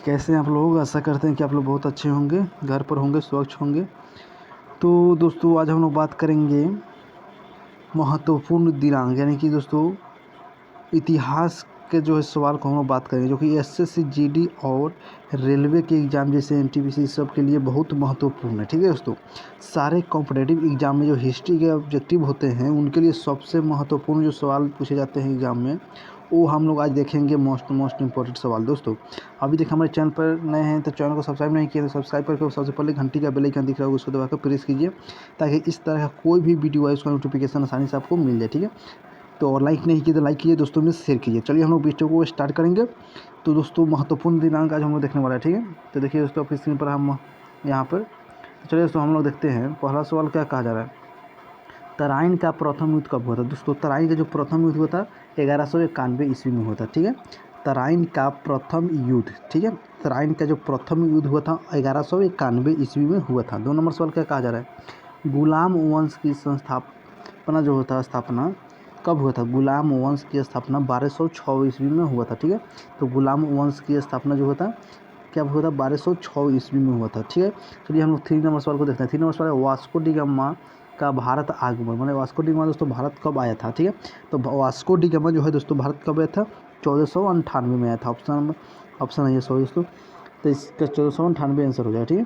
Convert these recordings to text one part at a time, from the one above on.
कैसे हैं आप लोग। आशा करते हैं कि आप लोग बहुत अच्छे होंगे, घर पर होंगे, स्वच्छ होंगे। तो दोस्तों आज हम लोग बात करेंगे महत्वपूर्ण दिनांक, यानी कि दोस्तों इतिहास के जो है सवाल को हम लोग बात करेंगे, जो कि एसएससी जीडी और रेलवे के एग्ज़ाम जैसे एनटीपीसी सब के लिए बहुत महत्वपूर्ण है। ठीक है दोस्तों, सारे कॉम्पिटिटिव एग्ज़ाम में जो हिस्ट्री के ऑब्जेक्टिव होते हैं उनके लिए सबसे महत्वपूर्ण जो सवाल पूछे जाते हैं एग्ज़ाम में, वो हम लोग आज देखेंगे। मोस्ट इंपॉर्टेंट सवाल दोस्तों। अभी तक हमारे चैनल पर नए हैं तो चैनल को सब्सक्राइब नहीं किया तो सब्सक्राइब करके सबसे पहले घंटी का बेल आइकन दिख रहा होगा उसको दबाकर प्रेस कीजिए, ताकि इस तरह का कोई भी वीडियो है उसका नोटिफिकेशन आसानी से आपको मिल जाए। ठीक है, तो और लाइक नहीं किए तो लाइक कीजिए, दोस्तों में शेयर कीजिए। चलिए हम लोग वीडियो को स्टार्ट करेंगे। तो दोस्तों महत्वपूर्ण दिनांक आज हम लोग देखने वाला है। ठीक है, तो देखिए दोस्तों अपनी स्क्रीन पर हम यहाँ पर, तो चलिए दोस्तों हम लोग देखते हैं। पहला सवाल क्या कहा जा रहा है, तराइन का प्रथम युद्ध कब हुआ था। दोस्तों तराइन का जो प्रथम युद्ध हुआ था 1191 ईस्वी में हुआ था। ठीक है, तराइन का प्रथम युद्ध, ठीक है, तराइन का जो प्रथम युद्ध हुआ था 1191 ईस्वी में हुआ था। 2 नंबर सवाल क्या कहा जा रहा है, गुलाम वंश की स्थापना जो होता है, स्थापना कब हुआ था। गुलाम वंश की स्थापना 1206 ईस्वी में हुआ था। ठीक है, तो गुलाम वंश की स्थापना जो होता क्या हुआ था, 1206 ईस्वी में हुआ था। ठीक है, चलिए हम लोग 3 नंबर सवाल को देखते हैं। 3 नंबर सवाल है, वास्को डी गामा का भारत आगमन, मैंने वास्को डी गामा दोस्तों भारत कब आया था। ठीक है, तो वास्को डी गामा जो है दोस्तों भारत कब आया था, 1498 में आया था। ऑप्शन है ये सॉरी दोस्तों, तो इसका 1498 आंसर हो जाएगा। ठीक है,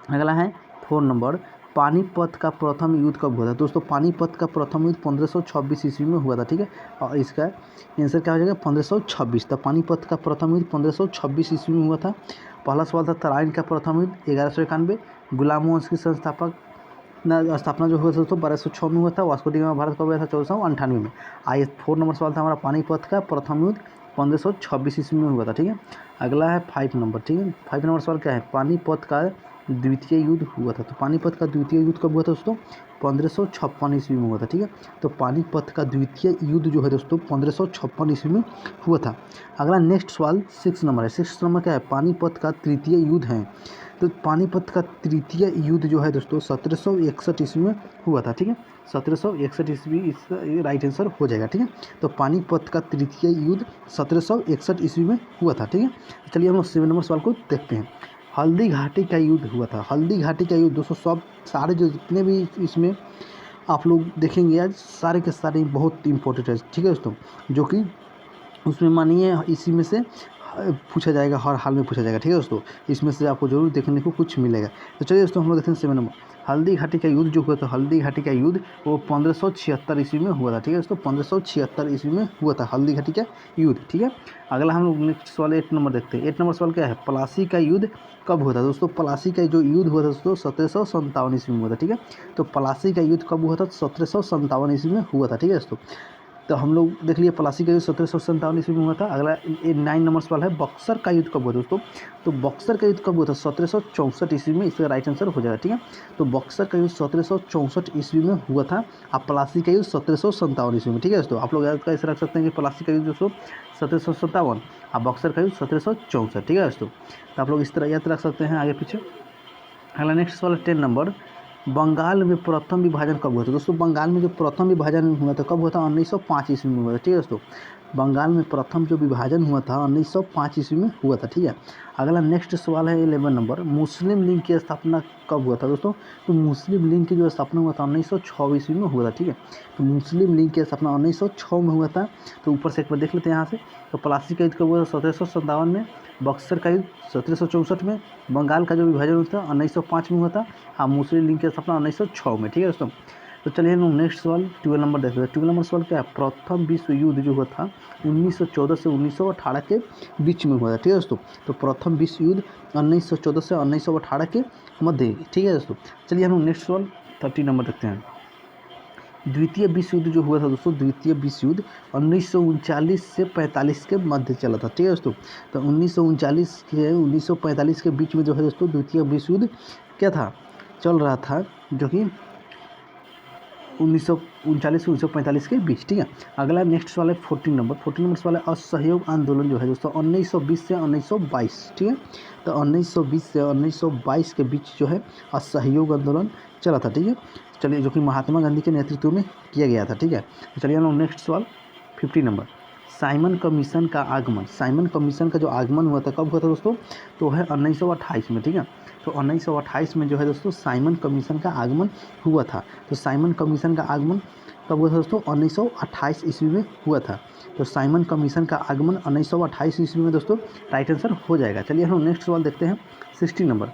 अगला है 4 नंबर, पानीपत का प्रथम युद्ध कब हुआ था। दोस्तों पानीपत का प्रथम युद्ध 1526 ईस्वी में हुआ था। ठीक है, और इसका आंसर क्या हो जाएगा, 1526। तो पानीपत का प्रथम युद्ध 1526 ईस्वी में हुआ था। पहला सवाल था तराइन का प्रथम युद्ध 1191, गुलाम वंश की स्थापना जो हुआ था दोस्तों 1206 में हुआ था। वास्को डी गामा भारत कब आया था, 1498 में। आइए 4 नंबर सवाल था हमारा, पानीपत का प्रथम युद्ध 1526 ईस्वी में हुआ था। ठीक है, अगला है 5 नंबर। ठीक है, 5 नंबर सवाल क्या है, पानीपत का द्वितीय युद्ध हुआ था। तो पानीपत का द्वितीय युद्ध कब हुआ था दोस्तों, 1556 ईस्वी में हुआ था। ठीक है, तो पानीपत का द्वितीय युद्ध जो है दोस्तों 1556 ईस्वी में हुआ था। अगला नेक्स्ट सवाल 6 नंबर है। 6 नंबर क्या है, पानीपत का तृतीय युद्ध है। तो पानीपत का तृतीय युद्ध जो है दोस्तों 1761 ईस्वी में हुआ था। ठीक है, 1761 ईस्वी इसका राइट आंसर हो जाएगा। ठीक है, तो पानीपत का तृतीय युद्ध 1761 ईस्वी में हुआ था। ठीक है, चलिए हम लोग 7 नंबर सवाल को देखते हैं। हल्दी घाटी का युद्ध हुआ था। हल्दी घाटी का युद्ध दोस्तों सब सारे जो जितने भी इसमें आप लोग देखेंगे आज सारे के सारे बहुत इंपॉर्टेंट है। ठीक है दोस्तों, जो कि उसमें मानिए इसी में से पूछा जाएगा, हर हाल में पूछा जाएगा। ठीक है दोस्तों, इसमें से आपको जरूर देखने को कुछ मिलेगा। तो चलिए दोस्तों हम लोग देखते हैं 7 नंबर, हल्दी घाटी का युद्ध जो हुआ था। हल्दी घाटी का युद्ध वो 1576 ईस्वी में हुआ था। ठीक है दोस्तों, 1576 ईस्वी में हुआ था हल्दी घाटी का युद्ध। ठीक है, अगला हम लोग नेक्स्ट सवाल 8 नंबर देखते हैं। 8 नंबर सवाल क्या है, प्लासी का युद्ध कब हुआ था। दोस्तों प्लासी का जो युद्ध हुआ था दोस्तों 1757 ईस्वी में हुआ था। ठीक है, तो प्लासी का युद्ध कब हुआ था, 1757 ईस्वी में हुआ था। ठीक है दोस्तों, तो हम लोग देख लिए प्लासी का युद्ध 1757 ईस्वी में हुआ था। अगला 9 नंबर सवाल है, बक्सर का युद्ध कब हुआ दोस्तों। तो बक्सर का युद्ध कब हुआ था, 1764 ईस्वी में, इसका राइट आंसर हो जाएगा। ठीक है, तो बक्सर का युद्ध 1764 ईस्वी में हुआ था। आप प्लासी का युद्ध 1757 ईस्वी में। ठीक है दोस्तों, आप लोग कैसे रख सकते हैं कि प्लासी का युद्ध दोस्तों 1757 और बक्सर का युद्ध 1764। ठीक है दोस्तों, तो आप लोग इस तरह याद रख सकते हैं आगे पीछे। अगला नेक्स्ट सवाल 10 नंबर, बंगाल में प्रथम विभाजन कब हुआ था। दोस्तों बंगाल में जो प्रथम विभाजन हुआ था कब हुआ था, 1905 ईस्वी में हुआ था। ठीक है दोस्तों, बंगाल में प्रथम जो विभाजन हुआ था 1905 ईस्वी में हुआ था। ठीक है, अगला नेक्स्ट सवाल है 11 नंबर, मुस्लिम लीग की स्थापना कब हुआ था दोस्तों। तो मुस्लिम लीग की जो स्थापना हुआ था 1906 ईस्वी में हुआ था। ठीक है, तो मुस्लिम लीग की स्थापना 1906 में हुआ था। तो ऊपर से एक बार देख लेते हैं यहाँ से, तो प्लासी का युद्ध कब हुआ था, 1757 में। बक्सर का युद्ध 1764 में। बंगाल का जो विभाजन हुआ था 1905 में हुआ था। हाँ, मुस्लिम लीग की स्थापना 1906 में। ठीक है दोस्तों, तो चलिए हम नेक्स्ट सवाल 12 नंबर देखते हैं। 12 नंबर सवाल क्या है, प्रथम विश्व युद्ध जो हुआ था 1914 से 1918 के बीच में हुआ था। ठीक है दोस्तों, तो प्रथम विश्व युद्ध 1914 से 1918 के मध्य। ठीक है दोस्तों, चलिए हम नेक्स्ट सवाल 30 नंबर देखते हैं। द्वितीय विश्व युद्ध जो हुआ था दोस्तों, द्वितीय विश्व युद्ध 1939 से 45 के मध्य चला था। ठीक है दोस्तों, तो 1939 के 1945 के बीच में जो है दोस्तों द्वितीय विश्व युद्ध क्या था, चल रहा था, जो कि 1939 से 1945 के बीच। ठीक है, अगला नेक्स्ट सवाल है 14 नंबर। 14 नंबर सवाल है, असहयोग आंदोलन जो है दोस्तों 1920 से 1922। ठीक है, तो 1920 से 1922 के बीच जो है असहयोग आंदोलन चला था। ठीक है, चलिए, जो कि महात्मा गांधी के नेतृत्व में किया गया था। ठीक है, तो चलिए हम लोग नेक्स्ट सवाल 50 नंबर, साइमन कमीशन का आगमन, साइमन कमीशन का जो आगमन हुआ था कब हुआ था दोस्तों, तो है 1928 में, ठीक है। तो 1928 में जो है दोस्तों साइमन कमीशन का आगमन हुआ था। तो साइमन कमीशन का आगमन कब हुआ था दोस्तों, 1928 ईस्वी में हुआ था। तो साइमन कमीशन का आगमन 1928 ईस्वी में दोस्तों राइट आंसर हो जाएगा। चलिए हम नेक्स्ट सवाल देखते हैं 60 नंबर।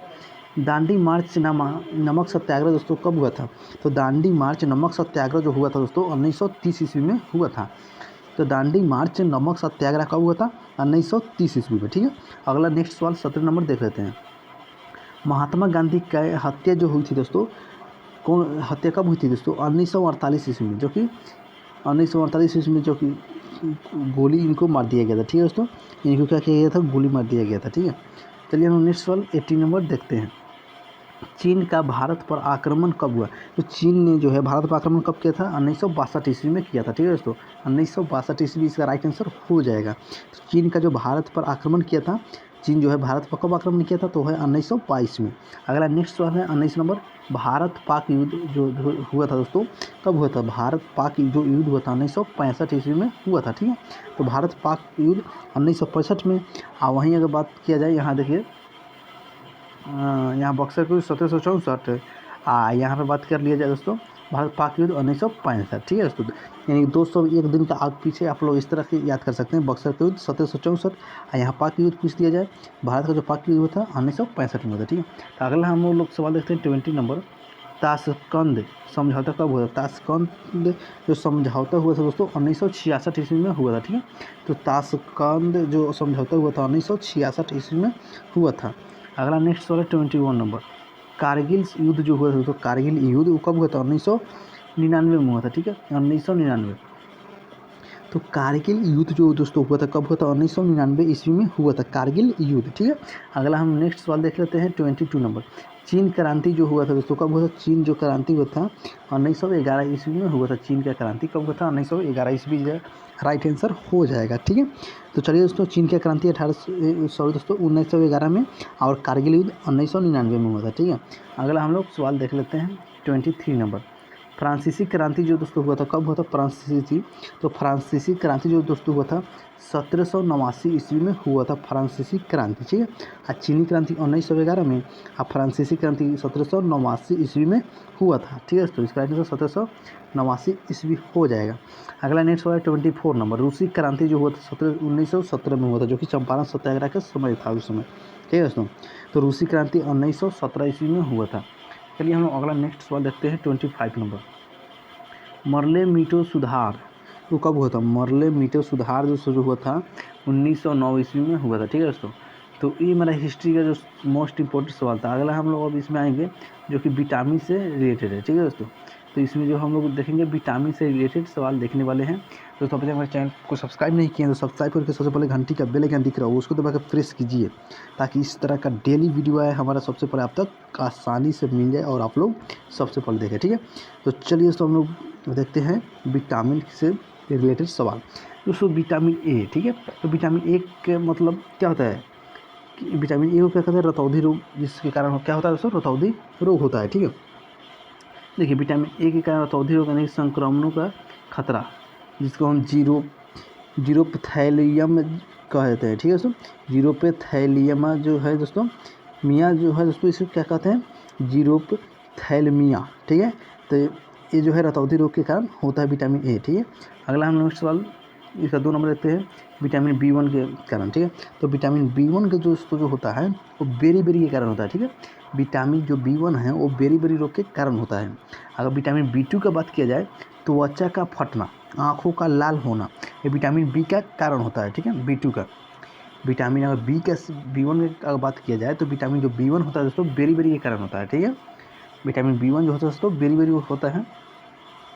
दांडी मार्च नमक सत्याग्रह दोस्तों कब हुआ था, तो दांडी मार्च नमक सत्याग्रह जो हुआ था दोस्तों 1930 ईस्वी में हुआ था। तो दांडी मार्च नमक सत्याग्रह कब हुआ था, 1930 ईस्वी में, ठीक है। अगला नेक्स्ट सवाल 17 नंबर देख लेते हैं। महात्मा गांधी की हत्या जो हुई थी दोस्तों, कौन हत्या कब हुई थी दोस्तों, 1948 ईस्वी में, जो कि 1948 ईस्वी में जो कि गोली इनको मार दिया गया था, ठीक है दोस्तों। इनको क्या किया गया था, गोली मार दिया गया था, ठीक है। चलिए हम नेक्स्ट सवाल 80 नंबर देखते हैं। चीन का भारत पर आक्रमण कब हुआ, तो चीन ने जो है भारत पर आक्रमण कब किया था, 1962 ईस्वी में किया था, ठीक है दोस्तों। 1962 ईस्वी इसका राइट आंसर हो जाएगा। तो चीन का जो भारत पर आक्रमण किया था, चीन जो है भारत पर कब आक्रमण किया था, तो है 1922 में। अगला नेक्स्ट सवाल है 19 नंबर। भारत पाक युद्ध जो हुआ था दोस्तों कब हुआ था, भारत पाक जो युद्ध हुआ था 1965 ईस्वी में हुआ था, ठीक है। तो भारत पाक युद्ध 1965 में। वहीं अगर बात किया जाए, यहाँ देखिए यहाँ बक्सर को 1764, यहाँ पर बात कर लिया जाए दोस्तों भारत पाक युद्ध 1965, ठीक है दोस्तों। यानी 201 दिन का आग पीछे आप लोग इस तरह से याद कर सकते हैं। बक्सर का युद्ध 1764, यहाँ पाक युद्ध पूछ दिया जाए, भारत का जो पाक युद्ध हुआ था 1965 में हुआ था, ठीक है। तो अगला हम लोग सवाल देखते हैं 20 नंबर। ताशकंद समझौता कब हुआ था, ताशकंद जो समझौता हुआ था दोस्तों 1966 ईस्वी में हुआ था, ठीक है। तो ताशकंद जो समझौता हुआ था 1966 ईस्वी में हुआ था। अगला नेक्स्ट सवाल है 21 नंबर। कारगिल युद्ध जो हुआ था तो कारगिल युद्ध कब हुआ था, 1999 में हुआ था, ठीक है, 1999। तो कारगिल युद्ध जो दोस्तों हुआ था कब हुआ था, 1999 ईस्वी में हुआ था कारगिल युद्ध, ठीक है। अगला हम नेक्स्ट सवाल देख लेते हैं 22 नंबर। चीन क्रांति जो हुआ था दोस्तों कब हुआ था, चीन जो क्रांति हुआ था 1911 ईस्वी में हुआ था। चीन का क्रांति कब हुआ था, 1911 ईस्वी राइट आंसर हो जाएगा, ठीक है। तो चलिए दोस्तों चीन की क्रांति 1911 में और कारगिल युद्ध 1999 में हुआ था, ठीक है। अगला हम लोग सवाल देख लेते हैं 23 नंबर। फ्रांसीसी क्रांति जो दोस्तों हुआ था कब हुआ था, फ्रांसीसी, तो फ्रांसीसी क्रांति जो दोस्तों हुआ था 1789 ईस्वी में हुआ था फ्रांसीसी क्रांति, ठीक है। और चीनी क्रांति 1911 में, और फ्रांसीसी क्रांति 1789 ईस्वी में हुआ था, ठीक है। तो इसका आंसर 1789 ईस्वी हो जाएगा। अगला नेक्स्ट हुआ है 24 नंबर। रूसी क्रांति जो हुआ था 1917 में हुआ था, जो कि चंपारण सत्याग्रह का समय था उस समय, ठीक है दोस्तों। तो रूसी क्रांति 1917 ईस्वी में हुआ था। चलिए हम अगला नेक्स्ट सवाल देखते हैं 25 नंबर। मरले मीटो सुधार तो कब हुआ था, मरले मीटो सुधार जो शुरू हुआ था 1909 ईस्वी में हुआ था, ठीक है दोस्तों। तो ये मेरा हिस्ट्री का जो मोस्ट इंपॉर्टेंट सवाल था। अगला हम लोग अब इसमें आएंगे जो कि विटामिन से रिलेटेड है, ठीक है दोस्तों। तो इसमें जो हम लोग देखेंगे विटामिन से रिलेटेड सवाल देखने वाले हैं। दोस्तों अपने हमारे चैनल को सब्सक्राइब नहीं किए तो सब्सक्राइब करके सबसे पहले घंटी का बेल आइकन दिख रहा हो उसको दबाकर प्रेस कीजिए, ताकि इस तरह का डेली वीडियो आए हमारा सबसे पहले आप तक आसानी से मिल जाए और आप लोग सबसे पहले देखें, ठीक है। तो चलिए दोस्तों हम लोग देखते हैं विटामिन से रिलेटेड सवाल। दोस्तों विटामिन ए, ठीक है। तो विटामिन ए का मतलब क्या होता है कि विटामिन ए को क्या कहते हैं, रतौंधी रोग, जिसके कारण क्या होता है दोस्तों, रतौंधी रोग होता है, ठीक है। देखिए विटामिन ए के कारण रतौंधी रोग यानी संक्रमणों का खतरा, जिसको हम जीरोपथैलियम कह देते हैं, ठीक है दोस्तों। जीरोपथैलियमा जो है दोस्तों, मिया जो है दोस्तों, इसे क्या कहते हैं, जीरोपथैलमिया, ठीक है। तो ये जो है रतौंधी रोग के कारण होता है विटामिन ए, ठीक है। अगला हम नेक्स्ट सवाल इसका 2 नंबर देखते हैं विटामिन B1 के कारण, ठीक है। तो विटामिन B1 का जो होता है वो बेरी के कारण होता है, ठीक है। विटामिन जो B1 है वो बेरी रोग के कारण होता है। अगर विटामिन B2 का बात किया जाए तो त्वचा का फटना, आँखों का लाल होना, ये विटामिन B का कारण होता है, ठीक है। B2 का विटामिन, अगर B1 की अगर बात किया जाए तो विटामिन जो B1 होता है दोस्तों बेरी के कारण होता है, ठीक है। विटामिन B1 जो होता है दोस्तों बेरी होता है।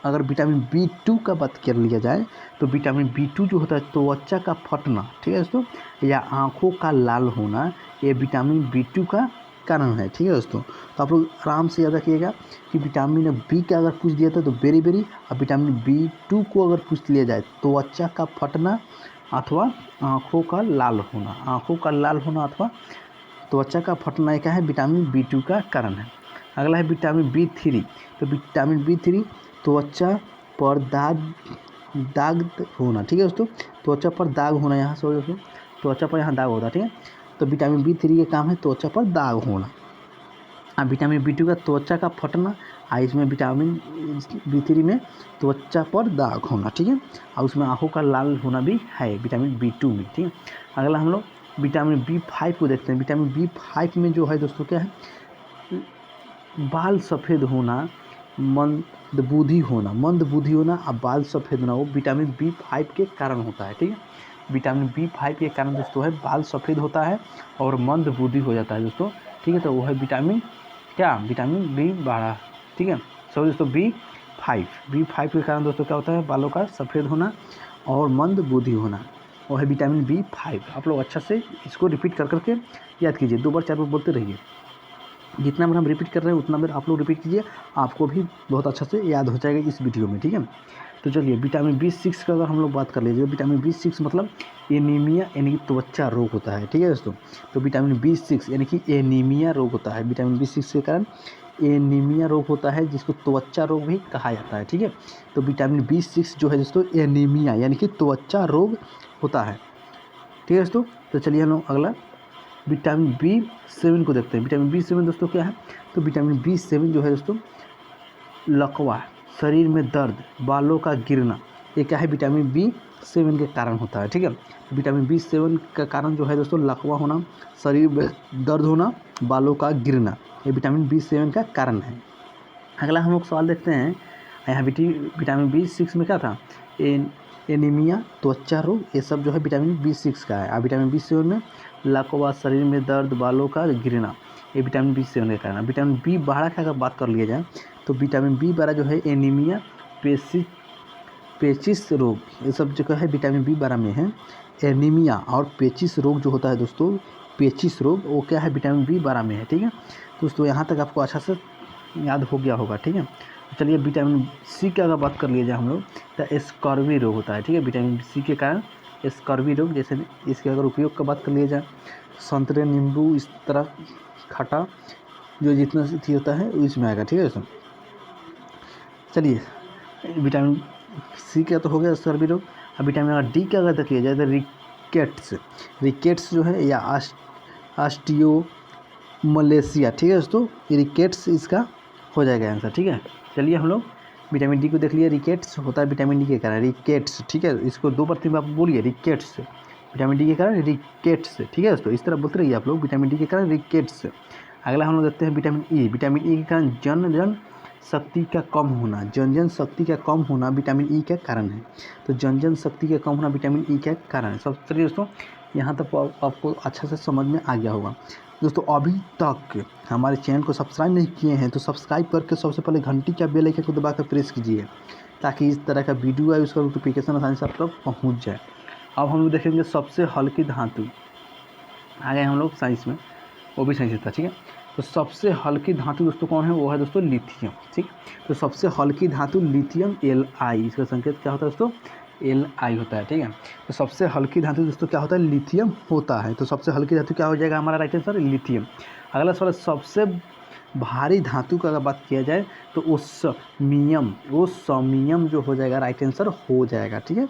अगर विटामिन B2 का बात कर लिया जाए तो विटामिन B2 जो होता है त्वचा का फटना, ठीक है दोस्तों, या आँखों का लाल होना, ये विटामिन B2 का कारण है, ठीक है दोस्तों। तो आप लोग आराम से याद रखिएगा कि विटामिन B का अगर पूछ दिया था तो बेरी, और विटामिन B2 को अगर पूछ लिया जाए तो त्वचा का फटना अथवा आँखों का लाल होना, अथवा त्वचा का फटना क्या है, विटामिन B2 का कारण है। अगला है विटामिन B3। तो विटामिन B3 त्वचा पर दाग दाग होना, ठीक है दोस्तों, त्वचा पर दाग होना, यहाँ से दोस्तों त्वचा पर यहाँ दाग होता है, ठीक है। तो विटामिन B3 का काम है त्वचा पर दाग होना। अब विटामिन B2 का त्वचा का फटना, इसमें विटामिन B3 में त्वचा पर दाग होना, ठीक है। और उसमें आँखों का लाल होना भी है विटामिन B2 में, ठीक है। अगला हम लोग विटामिन B5 को देखते हैं। विटामिन B5 में जो है दोस्तों क्या है, बाल सफ़ेद होना, मंदबुद्धि होना और बाल सफ़ेद होना, वो विटामिन B5 के कारण होता है, ठीक है। विटामिन B5 के कारण दोस्तों है बाल सफ़ेद होता है और मंदबुद्धि हो जाता है दोस्तों, ठीक है। तो वो है विटामिन B12, ठीक है। सॉरी दोस्तों B5 के कारण दोस्तों क्या होता है, बालों का सफ़ेद होना और मंदबुद्धि होना, वो है विटामिन B5। आप लोग अच्छा से इसको रिपीट कर करके याद कीजिए, 2 बार 4 बार बोलते रहिए। जितना बार हम रिपीट कर रहे हैं उतना बार आप लोग रिपीट कीजिए, आपको भी बहुत अच्छा से याद हो जाएगा इस वीडियो में, ठीक है। तो चलिए विटामिन B6 का अगर हम लोग बात कर लीजिए, विटामिन B6 मतलब एनीमिया यानी कि त्वचा रोग होता है, ठीक है दोस्तों। तो विटामिन B6 यानी कि एनीमिया रोग होता है, विटामिन B6 के कारण एनीमिया रोग होता है, जिसको त्वचा रोग भी कहा जाता है, ठीक है। तो विटामिन B6 जो है दोस्तों एनीमिया यानी कि त्वचा रोग होता है, ठीक है दोस्तों। तो चलिए हम लोग अगला विटामिन B7 को देखते हैं। विटामिन B7 दोस्तों क्या है, तो विटामिन B7 जो है दोस्तों लकवा, शरीर में दर्द, बालों का गिरना, ये क्या है, विटामिन B7 के कारण होता है, ठीक है। विटामिन B7 का कारण जो है दोस्तों लकवा होना, शरीर में दर्द होना, बालों का गिरना, ये विटामिन B7 का कारण है। अगला हम लोग सवाल देखते हैं, यहाँ विटामिन B6 में क्या था, एनीमिया, त्वचा रोग, ये सब जो है विटामिन B6 का है। और विटामिन B7 में लकवा, शरीर में दर्द, बालों का गिरना, ये विटामिन B7 के कारण। विटामिन B12 की अगर बात कर लिया जाए तो विटामिन B12 जो है एनीमिया, पेचिस रोग, ये सब जो है विटामिन B12 में है। एनीमिया और पेचिस रोग जो होता है दोस्तों, पेचिस रोग, वो क्या है, विटामिन B12 में है, ठीक है दोस्तों। यहाँ तक आपको अच्छा से याद हो गया होगा, ठीक है। चलिए विटामिन C की अगर बात कर लिया जाए हम लोग, तो स्कर्वी रोग होता है, ठीक है। विटामिन C के कारण स्कर्वी रोग, जैसे इसके अगर उपयोग की बात कर लिया जाए, संतरे, नींबू, इस तरह खट्टा जो जितना थी होता है इसमें आएगा, ठीक है दोस्तों। चलिए विटामिन C का तो हो गया स्कर्वी रोग। अब विटामिन D का अगर देख लिया जाए तो रिकेट्स जो है या ऑस्टियोमलेशिया, ठीक है दोस्तों, रिकेट्स इसका हो जाएगा आंसर, ठीक है। चलिए हम लोग विटामिन D को देख लिया, रिकेट्स होता है विटामिन D के कारण, रिकेट्स, ठीक है। इसको 2 बार 3 बार आप बोलिए, रिकेट्स, विटामिन D के कारण रिकेट्स, ठीक है दोस्तों। इस तरह बोलते रहिए आप लोग, विटामिन D के कारण रिकेट्स। अगला हम लोग देखते हैं विटामिन E। विटामिन E के कारण जनन शक्ति का कम होना, जनन शक्ति का कम होना विटामिन E का कारण है। तो जनन शक्ति का कम होना विटामिन E का कारण है। सब चलिए दोस्तों, यहाँ तक आपको अच्छा से समझ में आ गया होगा। दोस्तों अभी तक हमारे चैनल को सब्सक्राइब नहीं किए हैं तो सब्सक्राइब करके सबसे पहले घंटी का बेल आइकन को दबाकर प्रेस कीजिए, ताकि इस तरह का वीडियो आए उसका नोटिफिकेशन आसानी से आप तक पहुँच जाए। अब हम लोग देखेंगे सबसे हल्की धातु, आ गए हम लोग साइंस में, वो भी साइंस था, ठीक है। तो सबसे हल्की धातु दोस्तों कौन है, वो है दोस्तों लिथियम, ठीक। तो सबसे हल्की धातु लिथियम Li, इसका संकेत क्या होता है दोस्तों, Li होता है, ठीक है। तो सबसे हल्की धातु दोस्तों क्या होता है, लिथियम होता है। तो सबसे हल्की धातु क्या हो जाएगा हमारा राइट आंसर, लिथियम। अगला सवाल, सबसे भारी धातु का अगर बात किया जाए तो ओस्मियम जो हो जाएगा राइट आंसर हो जाएगा, ठीक है।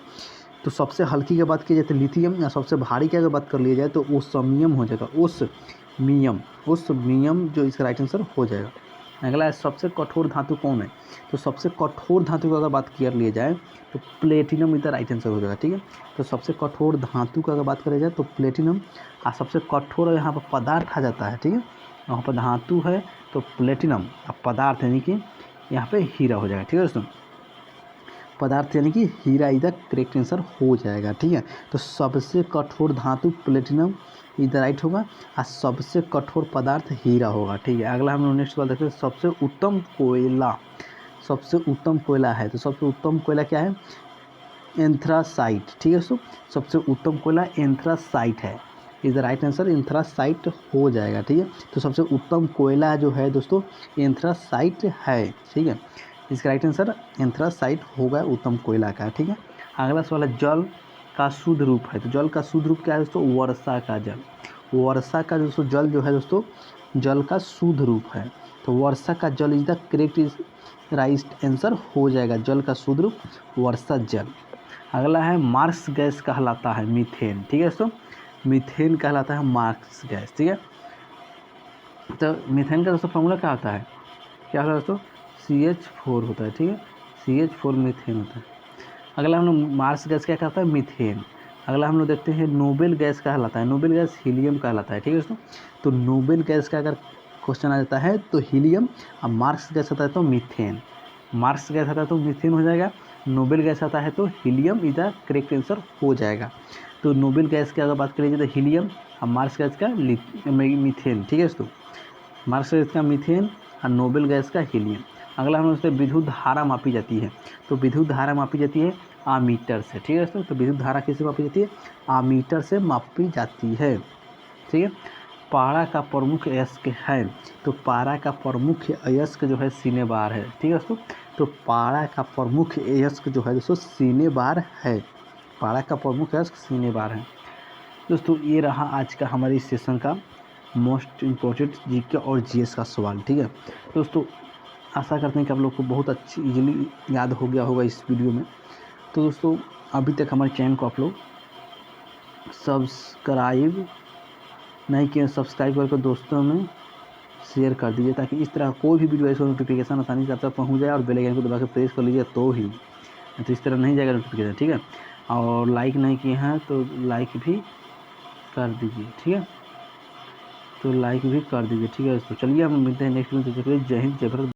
तो सबसे हल्की की बात की जाए तो लिथियम, या सबसे भारी की अगर बात कर लिया जाए तो ओस्मियम हो जाएगा, ओस्मियम जो इसका राइट आंसर हो जाएगा। अगला है सबसे कठोर धातु कौन है, तो सबसे कठोर धातु की अगर बात कर लिया जाए तो प्लेटिनम इधर राइट आंसर हो जाएगा, ठीक है। तो सबसे कठोर धातु का अगर बात करें जाए तो प्लेटिनम, और सबसे कठोर यहाँ पर पदार्थ आ जाता है, ठीक है। यहाँ पर धातु है तो प्लेटिनम, और पदार्थ यानी कि यहाँ पे हीरा हो जाएगा, ठीक है दोस्तों। पदार्थ यानी कि हीरा इधर करेक्ट आंसर हो जाएगा, ठीक है। तो सबसे कठोर धातु प्लेटिनम इधर राइट होगा, और सबसे कठोर पदार्थ हीरा होगा, ठीक है। अगला हम लोग नेक्स्ट बात देखते हैं, सबसे उत्तम कोयला है, तो सबसे उत्तम कोयला क्या है, एंथ्रासाइट, ठीक है दोस्तों। सबसे उत्तम कोयला एंथ्रासाइट है, इधर राइट आंसर एंथ्रासाइट हो जाएगा, ठीक है। तो सबसे उत्तम कोयला जो है दोस्तों एंथ्रासाइट है, ठीक है। इसका राइट आंसर एंथ्रासाइट होगा उत्तम कोयला का, ठीक है। अगला सवाल है जल का शुद्ध रूप है, तो जल का शुद्ध रूप क्या है दोस्तों, वर्षा का जल। वर्षा का दोस्तों जल जो है दोस्तों जल का शुद्ध रूप है, तो वर्षा का जल is the correct right answer हो जाएगा, जल का शुद्ध रूप वर्षा जल। अगला है मार्क्स गैस कहलाता है मीथेन, ठीक है दोस्तों, मीथेन कहलाता है मार्क्स गैस, ठीक है। तो मीथेन का दोस्तों फॉर्मूला क्या होता है, क्या होता है दोस्तों, CH4 होता है, ठीक है, CH4 मीथेन होता है। अगला हम लोग मार्क्स गैस क्या कहता है, मीथेन। अगला हम लोग देखते हैं नोबेल गैस कहलाता है, नोबेल गैस हीलियम कहलाता है, ठीक है दोस्तों। तो नोबेल गैस का अगर क्वेश्चन आ जाता है तो हीलियम, और मार्क्स गैस आता है तो मीथेन, मार्क्स गैस आता है तो मीथेन हो जाएगा, नोबेल गैस आता है तो helium is the correct answer हो जाएगा। तो नोबेल गैस की अगर बात करेंगे तो हीलियम, और मार्क्स गैस का मीथेन, ठीक है दोस्तों, मार्क्स गैस का मीथेन और नोबेल गैस का हीलियम। अगला हम उससे विद्युत धारा मापी जाती है, तो विद्युत धारा मापी जाती है आमीटर से, ठीक है दोस्तों। तो विद्युत धारा किससे मापी जाती है, आमीटर से मापी जाती है, ठीक है। पारा का प्रमुख अयस्क है, तो पारा का प्रमुख अयस्क जो है सीने बार है, ठीक है दोस्तों। तो पारा का प्रमुख अयस्क जो है दोस्तों सीने बार है, पारा का प्रमुख अयस्क सीने बार है। दोस्तों ये रहा आज का हमारे इस सेशन का मोस्ट इम्पोर्टेंट जीके और जीएस का सवाल, ठीक है दोस्तों। आशा करते हैं कि आप लोग को बहुत अच्छी इजीली याद हो गया होगा इस वीडियो में। तो दोस्तों अभी तक हमारे चैनल को आप लोग सब्सक्राइब नहीं किए, सब्सक्राइब करके दोस्तों में शेयर कर दीजिए, ताकि इस तरह कोई भी वीडियो ऐसा नोटिफिकेशन आसानी से आप तक पहुँच जाए, और बेल आइकन को दबा के प्रेस कर लीजिए तो ही, तो इस तरह नहीं जाएगा नोटिफिकेशन, ठीक है। और लाइक नहीं किए हैं तो लाइक भी कर दीजिए, ठीक है, तो लाइक भी कर दीजिए, ठीक है दोस्तों। चलिए हम मिलते हैं नेक्स्ट वीडियो में, जय हिंद जय भारत।